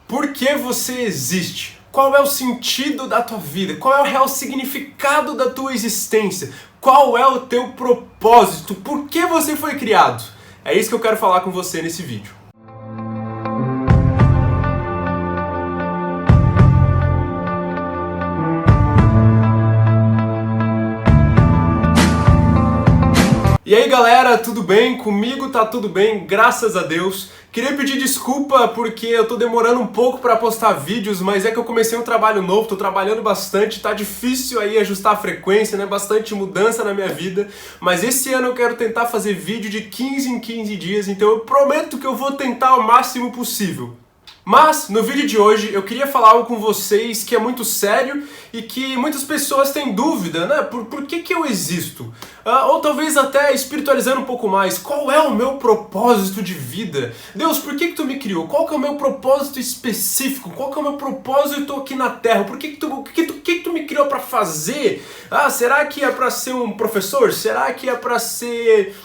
Por que você existe? Qual é o sentido da tua vida? Qual é o real significado da tua existência? Qual é o teu propósito? Por que você foi criado? É isso que eu quero falar com você nesse vídeo. E aí galera, tudo bem? Comigo tá tudo bem, graças a Deus. Queria pedir desculpa porque eu tô demorando um pouco pra postar vídeos, mas é que eu comecei um trabalho novo, tô trabalhando bastante, tá difícil aí ajustar a frequência, né? Bastante mudança na minha vida. Mas esse ano eu quero tentar fazer vídeo de 15 em 15 dias, então eu prometo que eu vou tentar o máximo possível. Mas, no vídeo de hoje, eu queria falar algo com vocês que é muito sério e que muitas pessoas têm dúvida, né? Por que eu existo? Ou talvez até espiritualizando um pouco mais, qual é o meu propósito de vida? Deus, por que tu me criou? Qual que é o meu propósito específico? Qual que é o meu propósito aqui na Terra? Por que tu me criou para fazer? Será que é para ser um professor? Será que é para ser...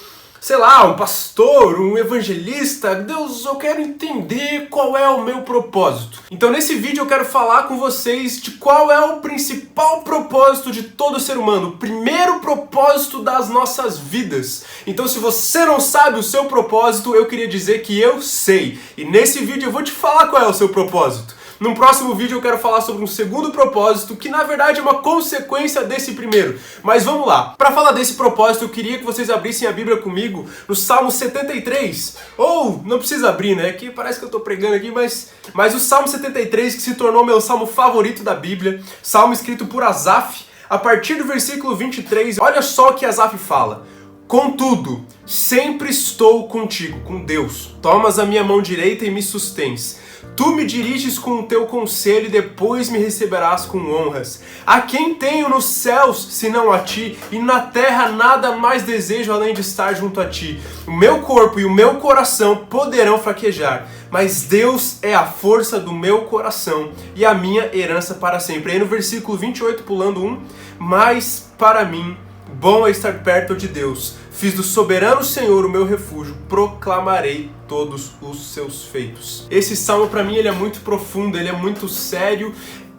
sei lá, um pastor, um evangelista? Deus, eu quero entender qual é o meu propósito. Então nesse vídeo eu quero falar com vocês de qual é o principal propósito de todo ser humano, o primeiro propósito das nossas vidas. Então se você não sabe o seu propósito, eu queria dizer que eu sei. E nesse vídeo eu vou te falar qual é o seu propósito. No próximo vídeo eu quero falar sobre um segundo propósito, que na verdade é uma consequência desse primeiro. Mas vamos lá. Para falar desse propósito, eu queria que vocês abrissem a Bíblia comigo no Salmo 73. Ou, não precisa abrir, né? Que parece que eu tô pregando aqui, mas o Salmo 73, que se tornou meu salmo favorito da Bíblia. Salmo escrito por Asaf. A partir do versículo 23, olha só o que Asaf fala. Contudo, sempre estou contigo, com Deus. Tomas a minha mão direita e me sustens. Tu me diriges com o teu conselho e depois me receberás com honras. A quem tenho nos céus, senão a ti, e na terra nada mais desejo além de estar junto a ti. O meu corpo e o meu coração poderão fraquejar, mas Deus é a força do meu coração e a minha herança para sempre. Aí no versículo 28, pulando um, mas para mim, bom é estar perto de Deus. Fiz do soberano Senhor o meu refúgio, proclamarei todos os seus feitos. Esse salmo para mim ele é muito profundo, ele é muito sério,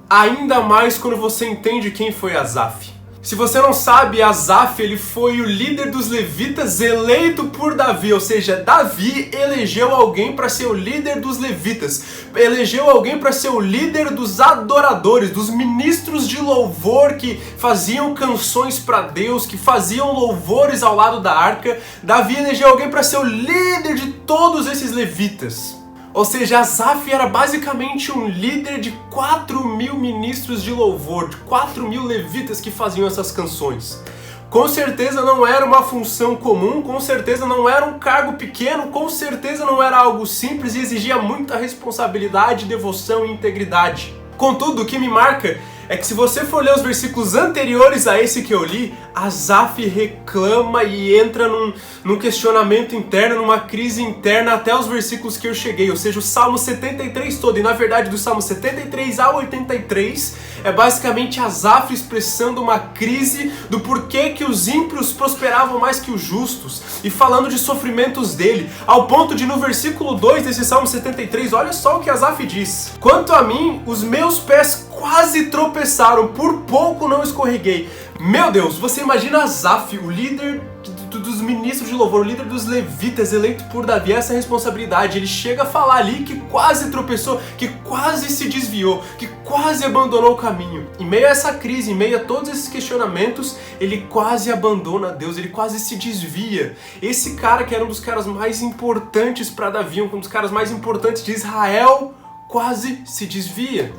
ainda mais quando você entende quem foi Asaf. Se você não sabe, Asaf ele foi o líder dos levitas eleito por Davi, ou seja, Davi elegeu alguém para ser o líder dos levitas, elegeu alguém para ser o líder dos adoradores, dos ministros de louvor que faziam canções para Deus, que faziam louvores ao lado da arca. Davi elegeu alguém para ser o líder de todos esses levitas. Ou seja, Asaf era basicamente um líder de 4.000 ministros de louvor, de 4.000 levitas que faziam essas canções. Com certeza não era uma função comum, com certeza não era um cargo pequeno, com certeza não era algo simples e exigia muita responsabilidade, devoção e integridade. Contudo, o que me marca é que se você for ler os versículos anteriores a esse que eu li, Asaf reclama e entra num questionamento interno, numa crise interna até os versículos que eu cheguei, ou seja, o Salmo 73 todo, e na verdade do Salmo 73 ao 83 é basicamente Asaf expressando uma crise do porquê que os ímpios prosperavam mais que os justos e falando de sofrimentos dele, ao ponto de no versículo 2 desse Salmo 73, olha só o que Asaf diz: quanto a mim, os meus pés quase tropeçaram, por pouco não escorreguei. Meu Deus, você imagina Asaf, o líder dos ministros de louvor, o líder dos levitas, eleito por Davi, essa responsabilidade. Ele chega a falar ali que quase tropeçou, que quase se desviou, que quase abandonou o caminho. Em meio a essa crise, em meio a todos esses questionamentos, ele quase abandona Deus, ele quase se desvia. Esse cara que era um dos caras mais importantes para Davi, um dos caras mais importantes de Israel, quase se desvia.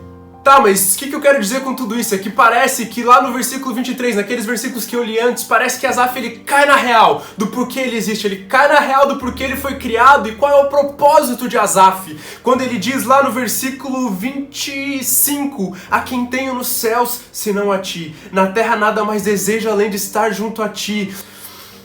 Tá, mas o que eu quero dizer com tudo isso? É que parece que lá no versículo 23, naqueles versículos que eu li antes, parece que Asaf ele cai na real do porquê ele existe, ele cai na real do porquê ele foi criado e qual é o propósito de Asaf. Quando ele diz lá no versículo 25, a quem tenho nos céus, senão a ti, na terra nada mais desejo além de estar junto a ti.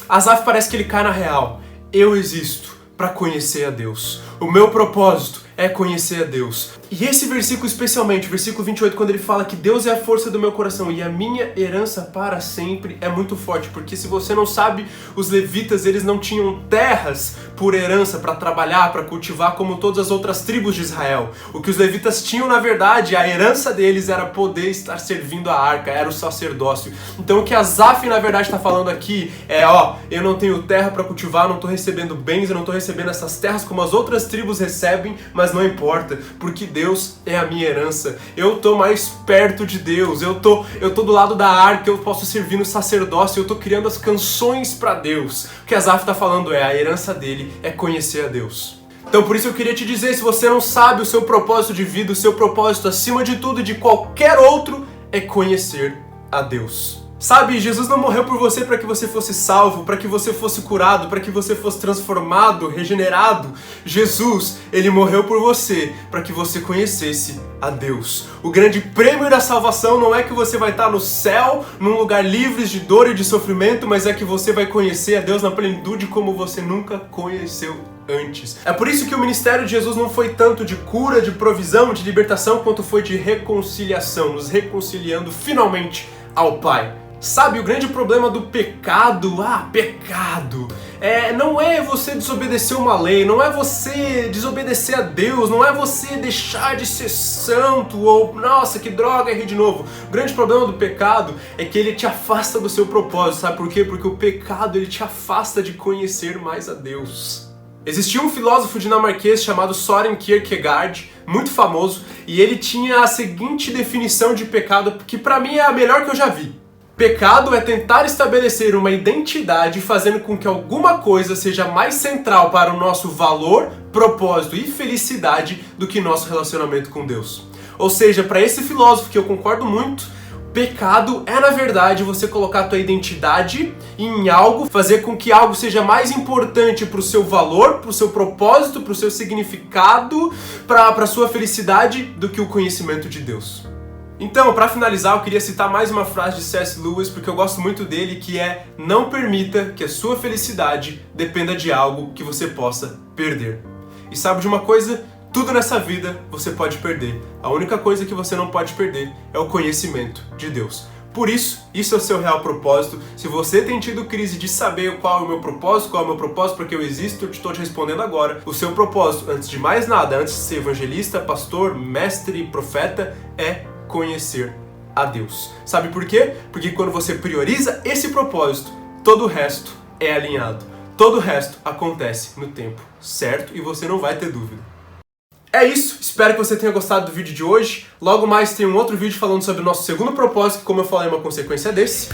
Asaf parece que ele cai na real. Eu existo para conhecer a Deus. O meu propósito é conhecer a Deus. E esse versículo especialmente, o versículo 28, quando ele fala que Deus é a força do meu coração e a minha herança para sempre, é muito forte, porque se você não sabe, os levitas, eles não tinham terras por herança para trabalhar, para cultivar, como todas as outras tribos de Israel. O que os levitas tinham, na verdade, a herança deles era poder estar servindo a arca, era o sacerdócio. Então o que Asaf, na verdade, está falando aqui é, eu não tenho terra para cultivar, não estou recebendo bens, eu não estou recebendo essas terras como as outras tribos recebem, mas não importa, porque Deus é a minha herança. Eu tô mais perto de Deus, eu tô do lado da arca, eu posso servir no sacerdócio, eu tô criando as canções para Deus. O que Asaf está falando é, a herança dele é conhecer a Deus. Então por isso eu queria te dizer, se você não sabe o seu propósito de vida, o seu propósito acima de tudo e de qualquer outro, é conhecer a Deus. Sabe, Jesus não morreu por você para que você fosse salvo, para que você fosse curado, para que você fosse transformado, regenerado. Jesus, ele morreu por você para que você conhecesse a Deus. O grande prêmio da salvação não é que você vai estar no céu, num lugar livre de dor e de sofrimento, mas é que você vai conhecer a Deus na plenitude como você nunca conheceu antes. É por isso que o ministério de Jesus não foi tanto de cura, de provisão, de libertação, quanto foi de reconciliação, nos reconciliando finalmente ao Pai. Sabe, o grande problema do pecado, pecado, não é você desobedecer uma lei, não é você desobedecer a Deus, não é você deixar de ser santo ou, nossa, que droga, errei de novo. O grande problema do pecado é que ele te afasta do seu propósito, sabe por quê? Porque o pecado, ele te afasta de conhecer mais a Deus. Existia um filósofo dinamarquês chamado Søren Kierkegaard, muito famoso, e ele tinha a seguinte definição de pecado, que pra mim é a melhor que eu já vi. Pecado é tentar estabelecer uma identidade fazendo com que alguma coisa seja mais central para o nosso valor, propósito e felicidade do que nosso relacionamento com Deus. Ou seja, para esse filósofo, que eu concordo muito, pecado é, na verdade, você colocar a tua identidade em algo, fazer com que algo seja mais importante para o seu valor, para o seu propósito, para o seu significado, para a sua felicidade, do que o conhecimento de Deus. Então, para finalizar, eu queria citar mais uma frase de C.S. Lewis, porque eu gosto muito dele, que é: não permita que a sua felicidade dependa de algo que você possa perder. E sabe de uma coisa? Tudo nessa vida você pode perder. A única coisa que você não pode perder é o conhecimento de Deus. Por isso, isso é o seu real propósito. Se você tem tido crise de saber qual é o meu propósito, porque eu existo, eu estou te respondendo agora. O seu propósito, antes de mais nada, antes de ser evangelista, pastor, mestre, profeta, é conhecer a Deus. Sabe por quê? Porque quando você prioriza esse propósito, todo o resto é alinhado. Todo o resto acontece no tempo certo e você não vai ter dúvida. É isso, espero que você tenha gostado do vídeo de hoje. Logo mais tem um outro vídeo falando sobre o nosso segundo propósito, que, como eu falei, é uma consequência desse.